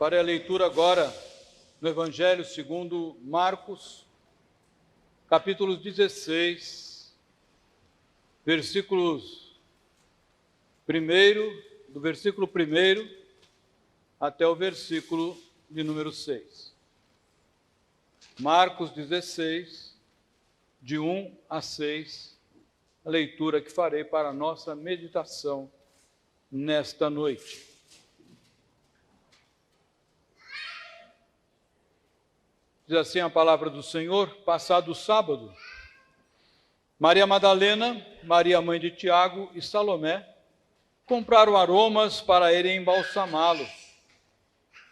Farei a leitura agora no Evangelho segundo Marcos, capítulo 16, versículos 1, do versículo 1 até o versículo de número 6. Marcos 16, de 1 a 6, a leitura que farei para a nossa meditação nesta noite. Diz assim a palavra do Senhor: passado o sábado, Maria Madalena, Maria mãe de Tiago e Salomé compraram aromas para irem embalsamá-lo.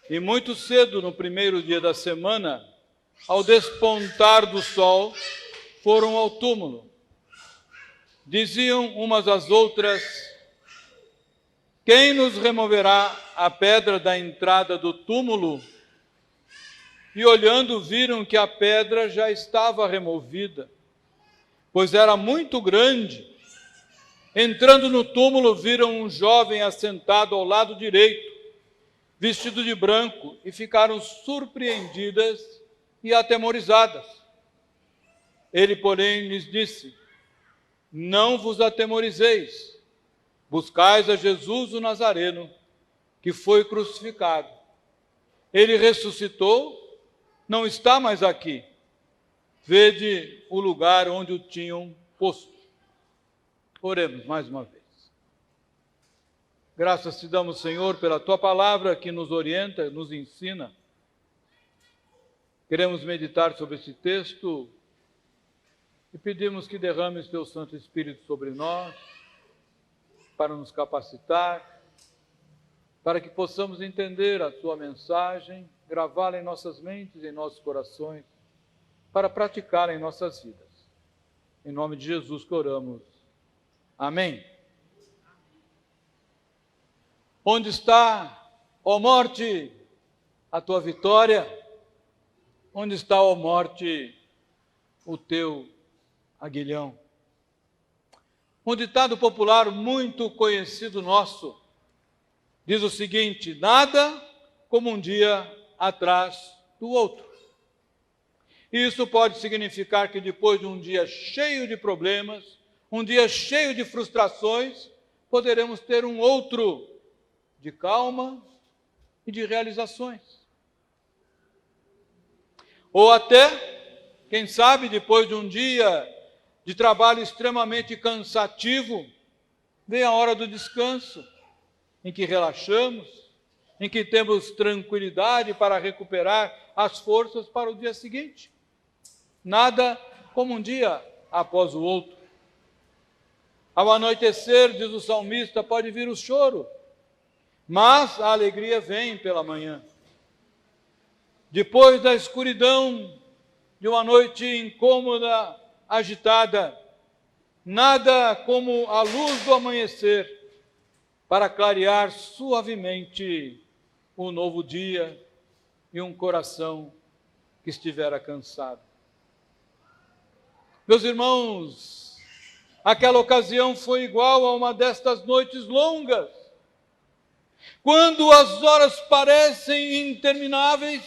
E muito cedo, no primeiro dia da semana, ao despontar do sol, foram ao túmulo. Diziam umas às outras: quem nos removerá a pedra da entrada do túmulo? E olhando, viram que a pedra já estava removida, pois era muito grande. Entrando no túmulo, viram um jovem assentado ao lado direito, vestido de branco, e ficaram surpreendidas e atemorizadas. Ele, porém, lhes disse: não vos atemorizeis, buscais a Jesus o Nazareno, que foi crucificado. Ele ressuscitou, não está mais aqui. Vede o lugar onde o tinham posto. Oremos mais uma vez. Graças te damos, Senhor, pela tua palavra que nos orienta, nos ensina. Queremos meditar sobre esse texto e pedimos que derrames teu Santo Espírito sobre nós, para nos capacitar, para que possamos entender a tua mensagem, gravá-la em nossas mentes e em nossos corações, para praticá-la em nossas vidas. Em nome de Jesus que oramos. Amém. Onde está, ó morte, a tua vitória? Onde está, ó morte, o teu aguilhão? Um ditado popular muito conhecido nosso diz o seguinte: nada como um dia atrás do outro. Isso pode significar que depois de um dia cheio de problemas, um dia cheio de frustrações, poderemos ter um outro de calma e de realizações. Ou até, quem sabe, depois de um dia de trabalho extremamente cansativo, vem a hora do descanso, em que relaxamos, em que temos tranquilidade para recuperar as forças para o dia seguinte. Nada como um dia após o outro. Ao anoitecer, diz o salmista, pode vir o choro, mas a alegria vem pela manhã. Depois da escuridão de uma noite incômoda, agitada, nada como a luz do amanhecer para clarear suavemente um novo dia e um coração que estivera cansado. Meus irmãos, aquela ocasião foi igual a uma destas noites longas, quando as horas parecem intermináveis,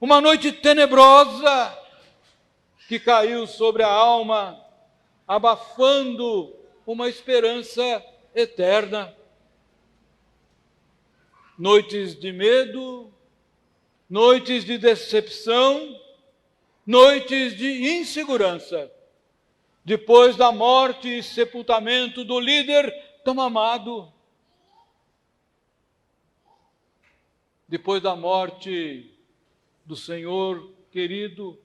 uma noite tenebrosa que caiu sobre a alma, abafando uma esperança eterna. Noites de medo, noites de decepção, noites de insegurança, depois da morte e sepultamento do líder tão amado, depois da morte do Senhor querido,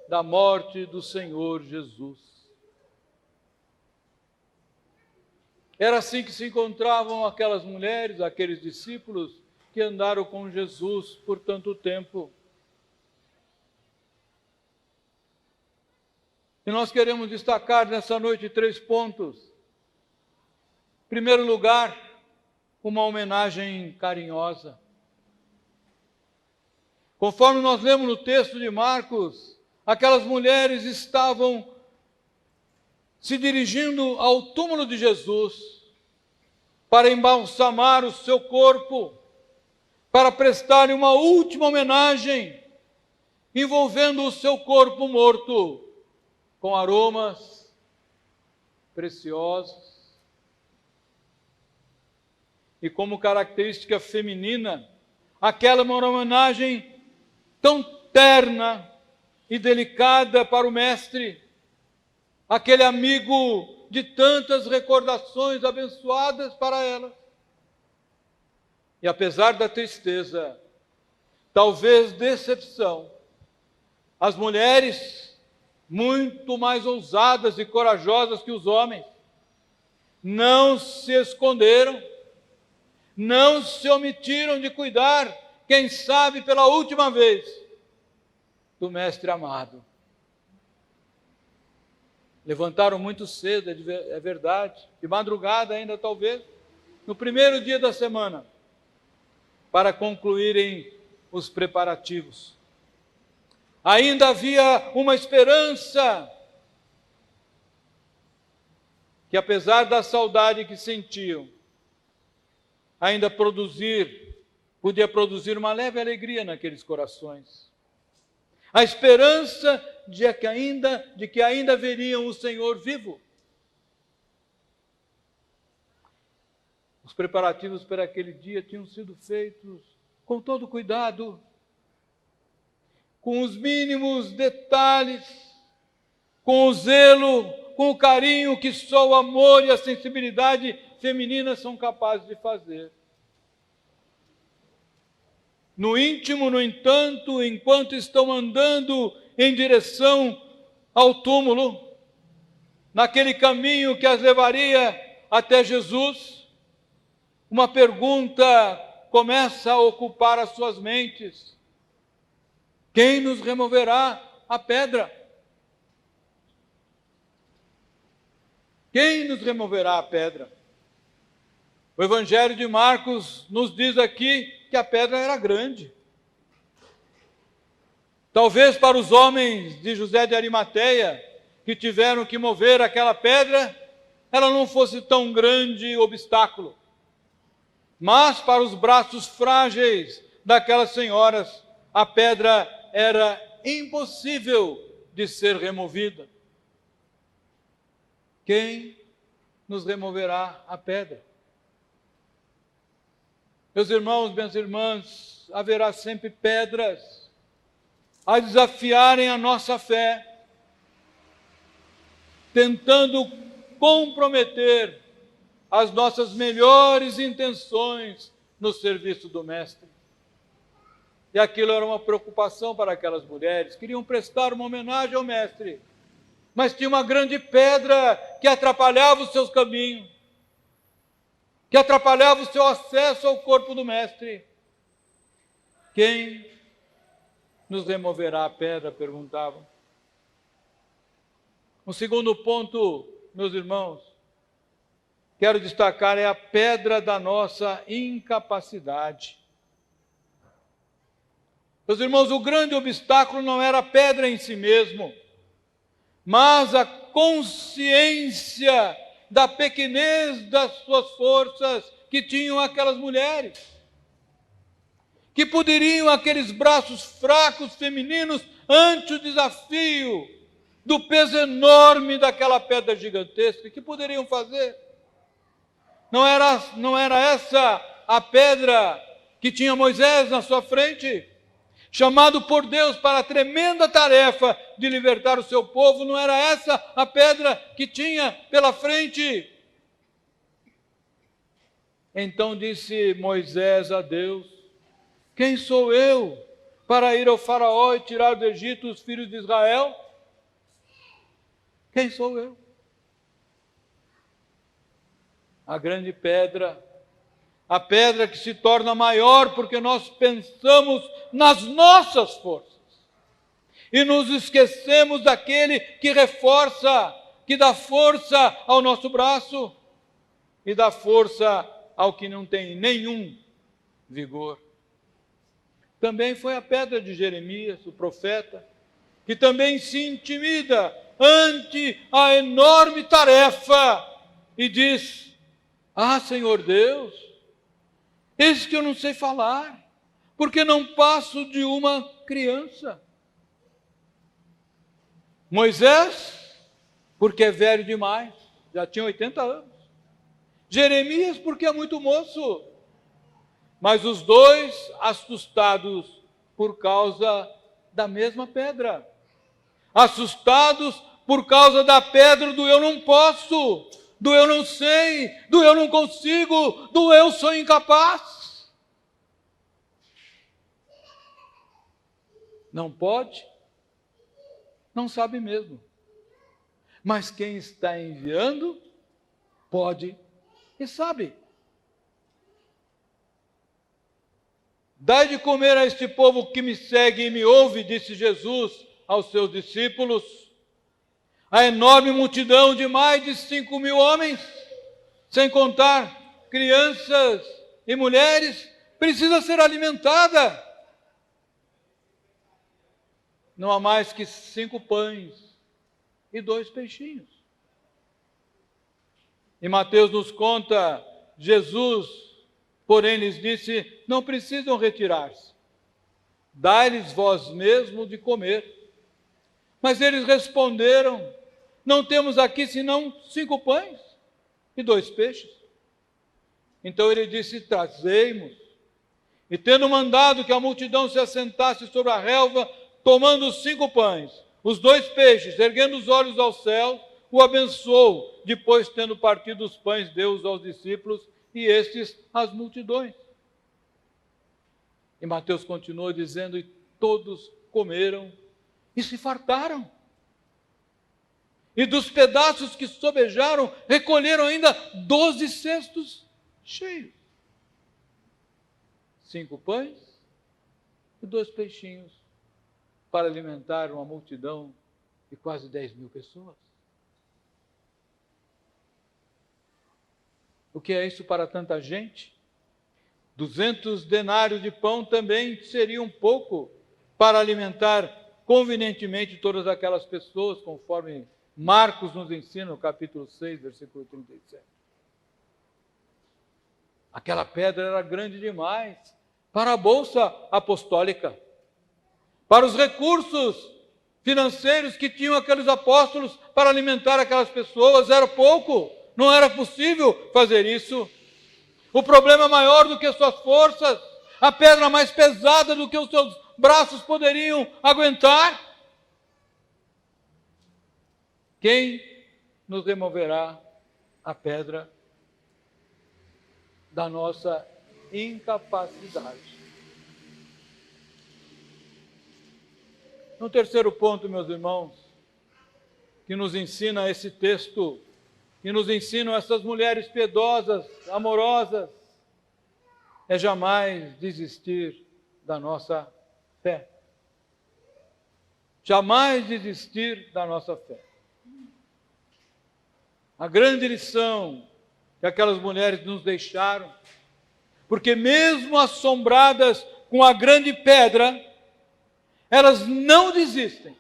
da morte do Senhor Jesus. Era assim que se encontravam aquelas mulheres, aqueles discípulos que andaram com Jesus por tanto tempo. E nós queremos destacar nessa noite 3 pontos. Em primeiro lugar, uma homenagem carinhosa. Conforme nós lemos no texto de Marcos, aquelas mulheres estavam se dirigindo ao túmulo de Jesus para embalsamar o seu corpo, para prestar uma última homenagem, envolvendo o seu corpo morto com aromas preciosos. E como característica feminina, aquela é uma homenagem tão terna e delicada para o mestre, aquele amigo de tantas recordações abençoadas para ela. E apesar da tristeza, talvez decepção, as mulheres, muito mais ousadas e corajosas que os homens, não se esconderam, não se omitiram de cuidar, quem sabe pela última vez, do mestre amado. Levantaram muito cedo, é verdade, de madrugada ainda talvez, no primeiro dia da semana, para concluírem os preparativos. Ainda havia uma esperança que, apesar da saudade que sentiam, ainda podia produzir uma leve alegria naqueles corações. A esperança de que ainda veriam o Senhor vivo. Os preparativos para aquele dia tinham sido feitos com todo cuidado, com os mínimos detalhes, com o zelo, com o carinho que só o amor e a sensibilidade feminina são capazes de fazer. No íntimo, no entanto, enquanto estão andando em direção ao túmulo, naquele caminho que as levaria até Jesus, uma pergunta começa a ocupar as suas mentes: quem nos removerá a pedra? Quem nos removerá a pedra? O Evangelho de Marcos nos diz aqui que a pedra era grande. Talvez para os homens de José de Arimateia, que tiveram que mover aquela pedra, ela não fosse tão grande obstáculo. Mas para os braços frágeis daquelas senhoras, a pedra era impossível de ser removida. Quem nos removerá a pedra? Meus irmãos, minhas irmãs, haverá sempre pedras a desafiarem a nossa fé, tentando comprometer as nossas melhores intenções no serviço do Mestre. E aquilo era uma preocupação para aquelas mulheres, queriam prestar uma homenagem ao Mestre, mas tinha uma grande pedra que atrapalhava os seus caminhos, que atrapalhava o seu acesso ao corpo do Mestre. Quem nos removerá a pedra? Perguntavam. Um segundo ponto, meus irmãos, quero destacar, é a pedra da nossa incapacidade. Meus irmãos, o grande obstáculo não era a pedra em si mesmo, mas a consciência da pequenez das suas forças que tinham aquelas mulheres, que poderiam aqueles braços fracos femininos ante o desafio do peso enorme daquela pedra gigantesca, que poderiam fazer? Não era essa a pedra que tinha Moisés na sua frente, chamado por Deus para a tremenda tarefa de libertar o seu povo? Não era essa a pedra que tinha pela frente? Então disse Moisés a Deus: quem sou eu para ir ao faraó e tirar do Egito os filhos de Israel? Quem sou eu? A grande pedra, a pedra que se torna maior porque nós pensamos nas nossas forças e nos esquecemos daquele que reforça, que dá força ao nosso braço e dá força ao que não tem nenhum vigor. Também foi a pedra de Jeremias, o profeta, que também se intimida ante a enorme tarefa e diz: ah, Senhor Deus, eis que eu não sei falar, porque não passo de uma criança. Moisés, porque é velho demais, já tinha 80 anos. Jeremias, porque é muito moço. Mas os dois assustados por causa da mesma pedra. Assustados por causa da pedra do eu não posso, do eu não sei, do eu não consigo, do eu sou incapaz. Não pode? Não sabe mesmo. Mas quem está enviando, pode e sabe. Dai de comer a este povo que me segue e me ouve, disse Jesus aos seus discípulos. A enorme multidão de mais de 5.000 homens, sem contar crianças e mulheres, precisa ser alimentada. Não há mais que 5 pães e 2 peixinhos. E Mateus nos conta, Jesus, porém, lhes disse, não precisam retirar-se. Dai-lhes vós mesmo de comer. Mas eles responderam, não temos aqui senão 5 pães e 2 peixes. Então ele disse, trazei-mos. E tendo mandado que a multidão se assentasse sobre a relva, tomando os 5 pães, os 2 peixes, erguendo os olhos ao céu, o abençoou. Depois, tendo partido os pães, deu-os aos discípulos e estes às multidões. E Mateus continuou dizendo, e todos comeram e se fartaram. E dos pedaços que sobejaram, recolheram ainda 12 cestos cheios. 5 pães e 2 peixinhos para alimentar uma multidão de quase 10.000 pessoas. O que é isso para tanta gente? 200 denários de pão também seria um pouco para alimentar convenientemente todas aquelas pessoas, conforme Marcos nos ensina no capítulo 6, versículo 37. Aquela pedra era grande demais para a bolsa apostólica, para os recursos financeiros que tinham aqueles apóstolos para alimentar aquelas pessoas, era pouco, não era possível fazer isso. O problema maior do que as suas forças, a pedra mais pesada do que os seus braços poderiam aguentar. Quem nos removerá a pedra da nossa incapacidade? No terceiro ponto, meus irmãos, que nos ensina esse texto, que nos ensinam essas mulheres piedosas, amorosas, é jamais desistir da nossa fé. Jamais desistir da nossa fé. A grande lição que aquelas mulheres nos deixaram, porque mesmo assombradas com a grande pedra, elas não desistem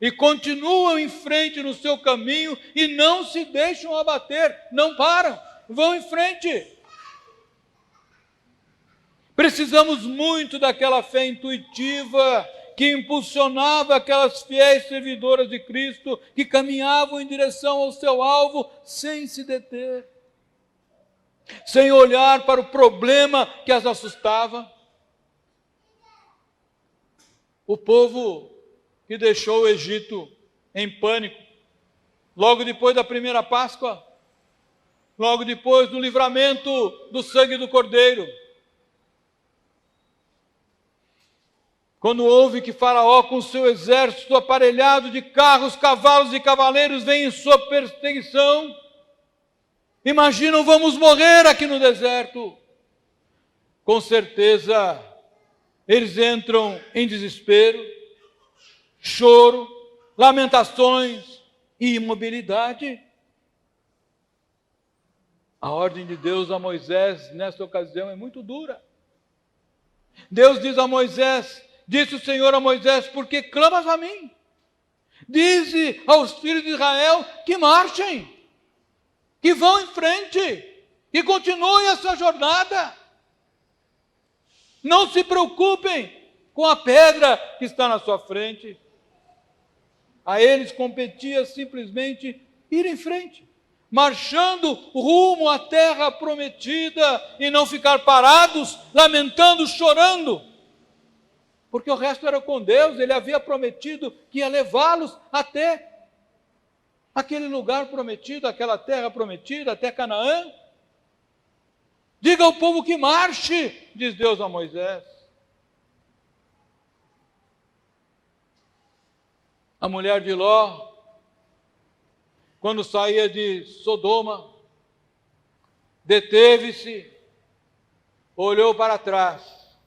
e continuam em frente no seu caminho e não se deixam abater, não param, vão em frente. Precisamos muito daquela fé intuitiva que impulsionava aquelas fiéis servidoras de Cristo que caminhavam em direção ao seu alvo sem se deter, sem olhar para o problema que as assustava. O povo que deixou o Egito em pânico, logo depois da primeira Páscoa, logo depois do livramento do sangue do Cordeiro, quando ouve que Faraó com seu exército aparelhado de carros, cavalos e cavaleiros vem em sua perseguição, imaginam, vamos morrer aqui no deserto. Com certeza, eles entram em desespero, choro, lamentações e imobilidade. A ordem de Deus a Moisés, nessa ocasião, é muito dura. Deus diz a Moisés, disse o Senhor a Moisés, por que clamas a mim? Dize aos filhos de Israel que marchem, que vão em frente, que continuem a sua jornada. Não se preocupem com a pedra que está na sua frente. A eles competia simplesmente ir em frente, marchando rumo à terra prometida e não ficar parados, lamentando, chorando. Porque o resto era com Deus, Ele havia prometido que ia levá-los até aquele lugar prometido, aquela terra prometida, até Canaã. Diga ao povo que marche, diz Deus a Moisés. A mulher de Ló, quando saía de Sodoma, deteve-se, olhou para trás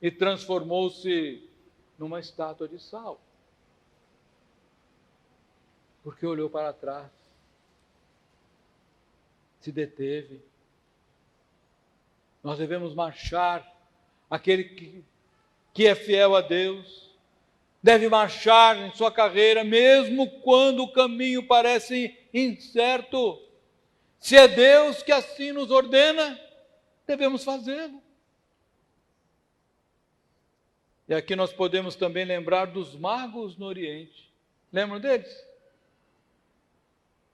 e transformou-se numa estátua de sal. Porque olhou para trás, se deteve. Nós devemos marchar, aquele que é fiel a Deus, deve marchar em sua carreira, mesmo quando o caminho parece incerto. Se é Deus que assim nos ordena, devemos fazê-lo. E aqui nós podemos também lembrar dos magos no Oriente. Lembram deles?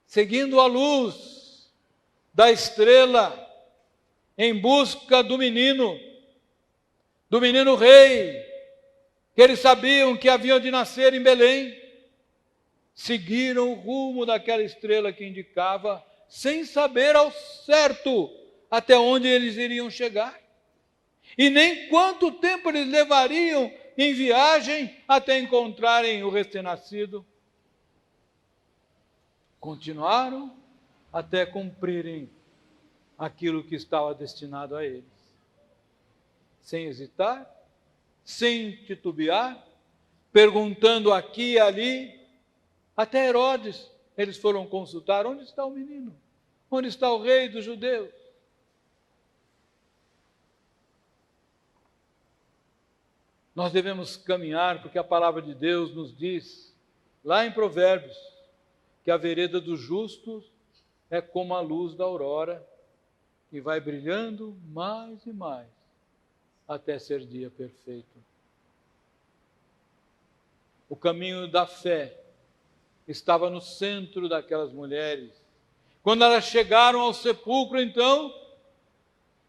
Seguindo a luz da estrela, em busca do menino rei, que eles sabiam que haviam de nascer em Belém, seguiram o rumo daquela estrela que indicava, sem saber ao certo até onde eles iriam chegar, e nem quanto tempo eles levariam em viagem até encontrarem o recém-nascido. Continuaram até cumprirem aquilo que estava destinado a eles, sem hesitar, sem titubear, perguntando aqui e ali. Até Herodes eles foram consultar: onde está o menino? Onde está o rei dos judeus? Nós devemos caminhar, porque a palavra de Deus nos diz, lá em Provérbios, que a vereda dos justos é como a luz da aurora, que vai brilhando mais e mais, até ser dia perfeito. O caminho da fé estava no centro daquelas mulheres. Quando elas chegaram ao sepulcro, então,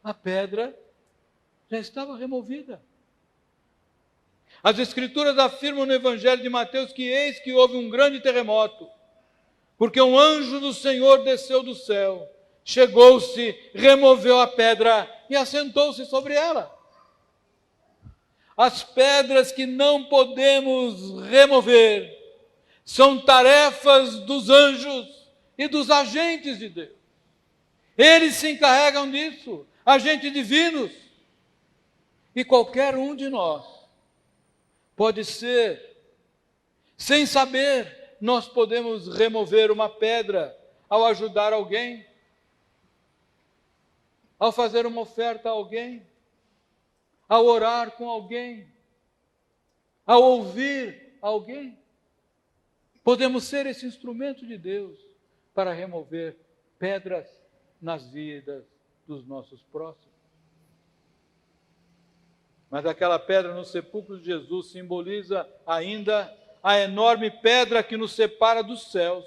a pedra já estava removida. As Escrituras afirmam no Evangelho de Mateus que eis que houve um grande terremoto, porque um anjo do Senhor desceu do céu, chegou-se, removeu a pedra e assentou-se sobre ela. As pedras que não podemos remover são tarefas dos anjos e dos agentes de Deus. Eles se encarregam disso, agentes divinos. E qualquer um de nós pode ser, sem saber, nós podemos remover uma pedra ao ajudar alguém, ao fazer uma oferta a alguém, ao orar com alguém, ao ouvir alguém. Podemos ser esse instrumento de Deus para remover pedras nas vidas dos nossos próximos. Mas aquela pedra no sepulcro de Jesus simboliza ainda a enorme pedra que nos separa dos céus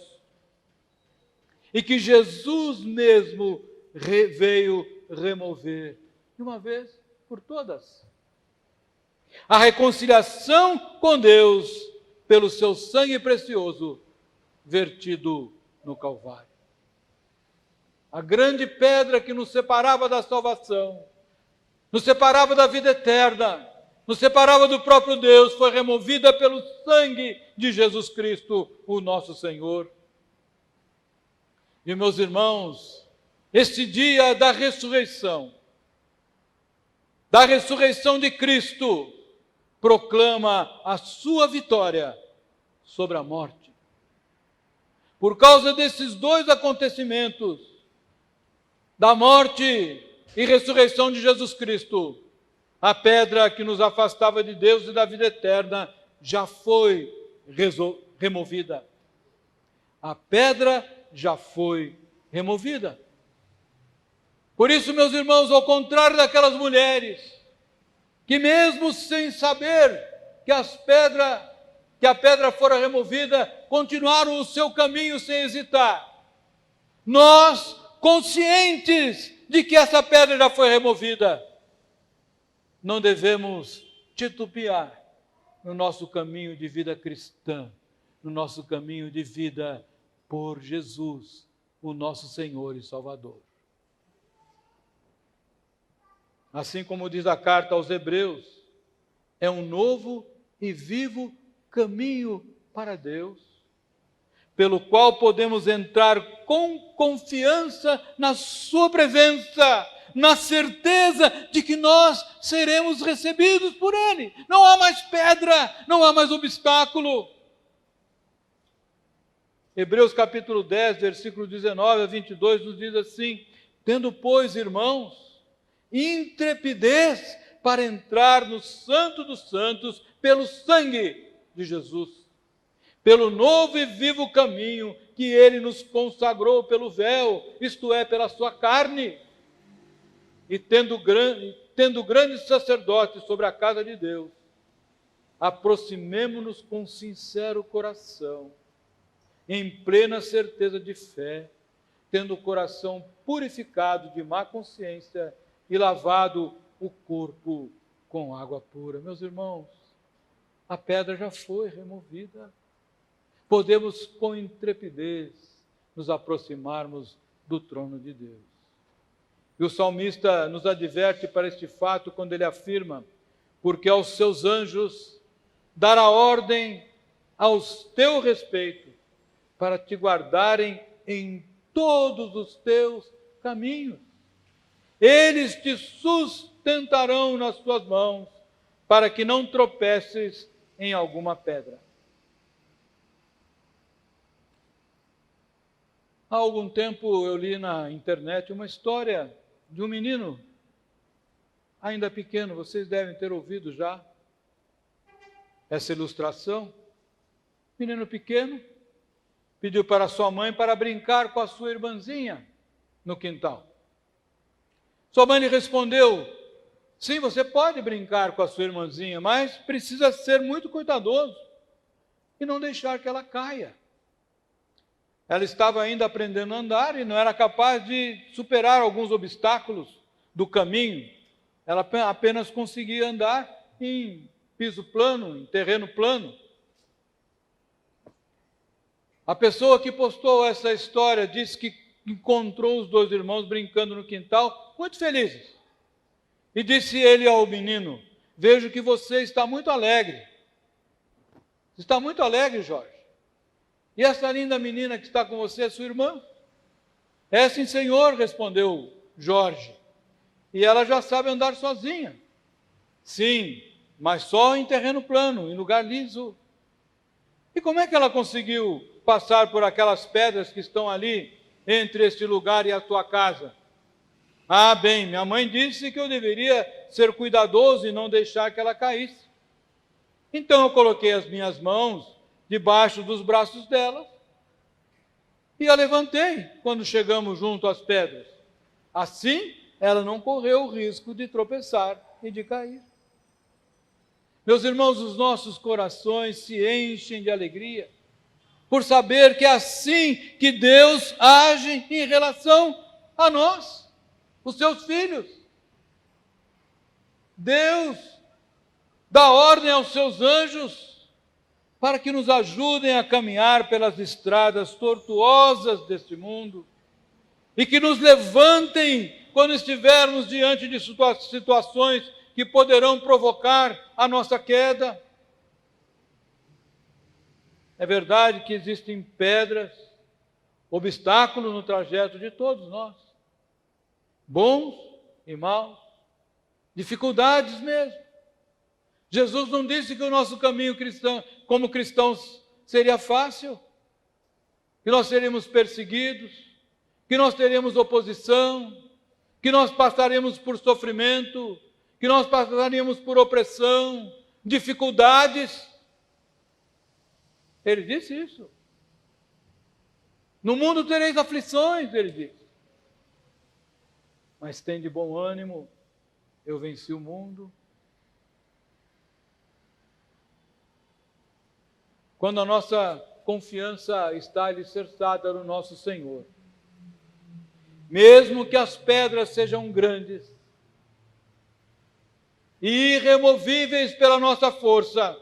e que Jesus mesmo veio remover de uma vez por todas. A reconciliação com Deus pelo seu sangue precioso vertido no Calvário. A grande pedra que nos separava da salvação, nos separava da vida eterna, nos separava do próprio Deus, foi removida pelo sangue de Jesus Cristo, o nosso Senhor. E meus irmãos, este dia da ressurreição de Cristo, proclama a sua vitória sobre a morte. Por causa desses dois acontecimentos, da morte e ressurreição de Jesus Cristo, a pedra que nos afastava de Deus e da vida eterna já foi removida. A pedra já foi removida. Por isso, meus irmãos, ao contrário daquelas mulheres que mesmo sem saber que a pedra fora removida, continuaram o seu caminho sem hesitar. Nós, conscientes de que essa pedra já foi removida, não devemos titubear no nosso caminho de vida cristã, no nosso caminho de vida por Jesus, o nosso Senhor e Salvador. Assim como diz a carta aos Hebreus, é um novo e vivo caminho para Deus, pelo qual podemos entrar com confiança na sua presença, na certeza de que nós seremos recebidos por Ele. Não há mais pedra, não há mais obstáculo. Hebreus capítulo 10, versículo 19 a 22, nos diz assim: tendo, pois, irmãos, intrepidez para entrar no Santo dos Santos pelo sangue de Jesus, pelo novo e vivo caminho que Ele nos consagrou pelo véu, isto é, pela sua carne, e tendo grande sacerdote sobre a casa de Deus, aproximemo-nos com sincero coração, em plena certeza de fé, tendo o coração purificado de má consciência e lavado o corpo com água pura. Meus irmãos, a pedra já foi removida. Podemos com intrepidez nos aproximarmos do trono de Deus. E o salmista nos adverte para este fato quando ele afirma: porque aos seus anjos dará ordem aos teu respeito, para te guardarem em todos os teus caminhos. Eles te sustentarão nas suas mãos, para que não tropeces em alguma pedra. Há algum tempo eu li na internet uma história de um menino, ainda pequeno, vocês devem ter ouvido já essa ilustração. Menino pequeno pediu para sua mãe para brincar com a sua irmãzinha no quintal. Sua mãe lhe respondeu: sim, você pode brincar com a sua irmãzinha, mas precisa ser muito cuidadoso e não deixar que ela caia. Ela estava ainda aprendendo a andar e não era capaz de superar alguns obstáculos do caminho. Ela apenas conseguia andar em piso plano, em terreno plano. A pessoa que postou essa história disse que encontrou os dois irmãos brincando no quintal, muito felizes. E disse ele ao menino: vejo que você está muito alegre. Está muito alegre, Jorge. E essa linda menina que está com você é sua irmã? É sim, senhor, respondeu Jorge. E ela já sabe andar sozinha. Sim, mas só em terreno plano, em lugar liso. E como é que ela conseguiu passar por aquelas pedras que estão ali, entre este lugar e a tua casa? Ah, bem, minha mãe disse que eu deveria ser cuidadoso e não deixar que ela caísse. Então eu coloquei as minhas mãos debaixo dos braços dela e a levantei quando chegamos junto às pedras. Assim, ela não correu o risco de tropeçar e de cair. Meus irmãos, os nossos corações se enchem de alegria por saber que é assim que Deus age em relação a nós, os seus filhos. Deus dá ordem aos seus anjos para que nos ajudem a caminhar pelas estradas tortuosas deste mundo e que nos levantem quando estivermos diante de situações que poderão provocar a nossa queda. É verdade que existem pedras, obstáculos no trajeto de todos nós, bons e maus, dificuldades mesmo. Jesus não disse que o nosso caminho cristão, como cristãos, seria fácil, que nós seríamos perseguidos, que nós teríamos oposição, que nós passaríamos por sofrimento, que nós passaríamos por opressão, dificuldades. Ele disse isso. No mundo tereis aflições, ele disse. Mas tem de bom ânimo, eu venci o mundo. quando a nossa confiança está alicerçada no nosso Senhor. Mesmo que as pedras sejam grandes e irremovíveis pela nossa força,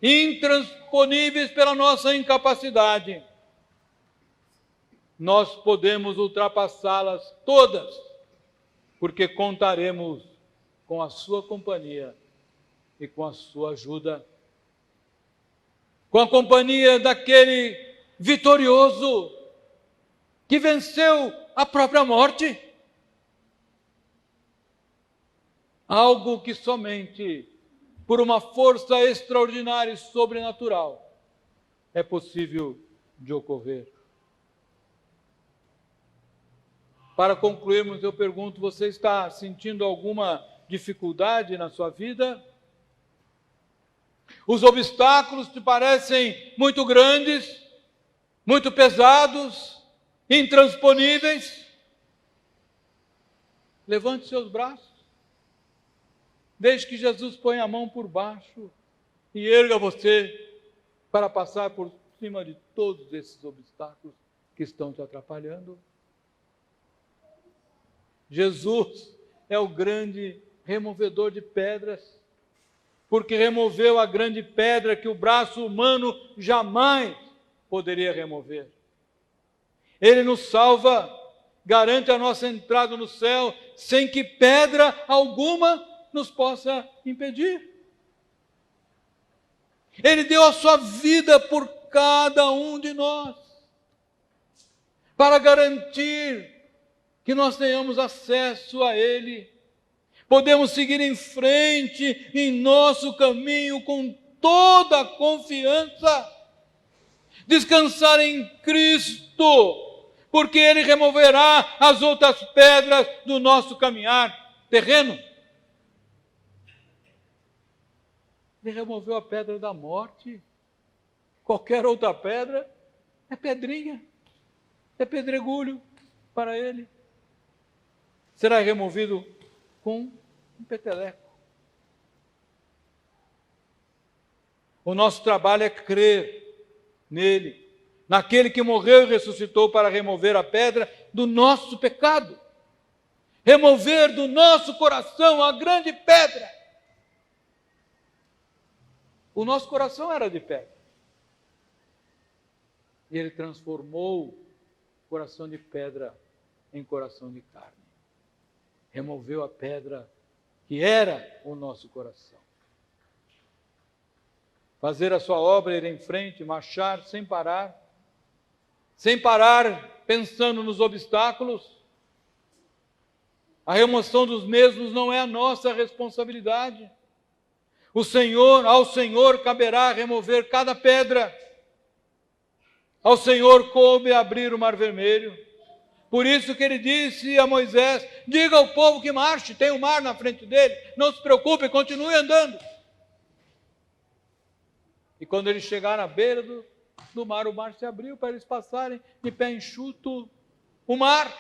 intransponíveis pela nossa incapacidade, nós podemos ultrapassá-las todas, porque contaremos com a sua companhia e com a sua ajuda, com a companhia daquele vitorioso que venceu a própria morte. Algo que somente por uma força extraordinária e sobrenatural é possível de ocorrer. Para concluirmos, eu pergunto: você está sentindo alguma dificuldade na sua vida? Os obstáculos te parecem muito grandes, muito pesados, intransponíveis? Levante seus braços. Deixe que Jesus ponha a mão por baixo e erga você para passar por cima de todos esses obstáculos que estão te atrapalhando. Jesus é o grande removedor de pedras, porque removeu a grande pedra que o braço humano jamais poderia remover. Ele nos salva, garante a nossa entrada no céu, sem que pedra alguma nos possa impedir. Ele deu a sua vida por cada um de nós, para garantir que nós tenhamos acesso a Ele. Podemos seguir em frente em nosso caminho com toda a confiança, descansar em Cristo, porque Ele removerá as outras pedras do nosso caminhar terreno. Ele removeu a pedra da morte. Qualquer outra pedra é pedrinha, é pedregulho para Ele. Será removido com um peteleco. O nosso trabalho é crer nele, naquele que morreu e ressuscitou para remover a pedra do nosso pecado, remover do nosso coração a grande pedra. O nosso coração era de pedra, e Ele transformou o coração de pedra em coração de carne. Removeu a pedra que era o nosso coração. Fazer a sua obra, ir em frente, marchar sem parar pensando nos obstáculos. A remoção dos mesmos não é a nossa responsabilidade. Ao Senhor caberá remover cada pedra. Ao Senhor coube abrir o mar vermelho. Por isso que Ele disse a Moisés: diga ao povo que marche, tem o mar na frente dele, não se preocupe, continue andando. E quando eles chegaram à beira do mar, o mar se abriu para eles passarem de pé enxuto o mar.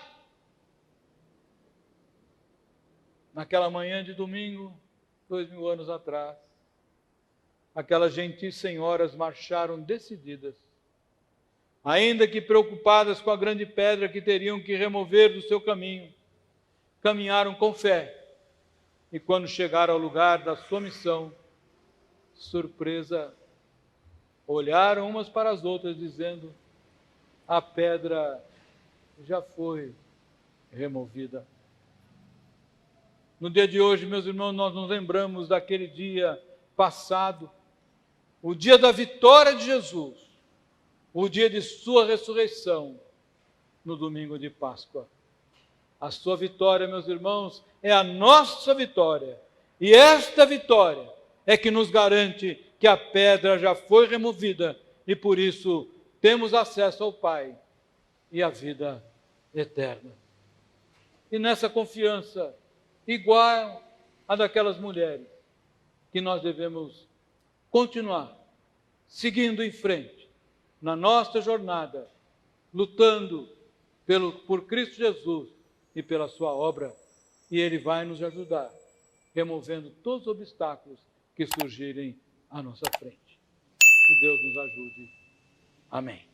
Naquela manhã de domingo, 2000 anos atrás, aquelas gentis senhoras marcharam decididas, ainda que preocupadas com a grande pedra que teriam que remover do seu caminho, caminharam com fé, e quando chegaram ao lugar da sua missão, surpresa, olharam umas para as outras dizendo: a pedra já foi removida. No dia de hoje, meus irmãos, nós nos lembramos daquele dia passado, o dia da vitória de Jesus, o dia de sua ressurreição, no domingo de Páscoa. A sua vitória, meus irmãos, é a nossa vitória. E esta vitória é que nos garante que a pedra já foi removida e por isso temos acesso ao Pai e à vida eterna. E nessa confiança, igual a daquelas mulheres, que nós devemos continuar seguindo em frente na nossa jornada, lutando por Cristo Jesus e pela sua obra, e Ele vai nos ajudar, removendo todos os obstáculos que surgirem à nossa frente. Que Deus nos ajude. Amém.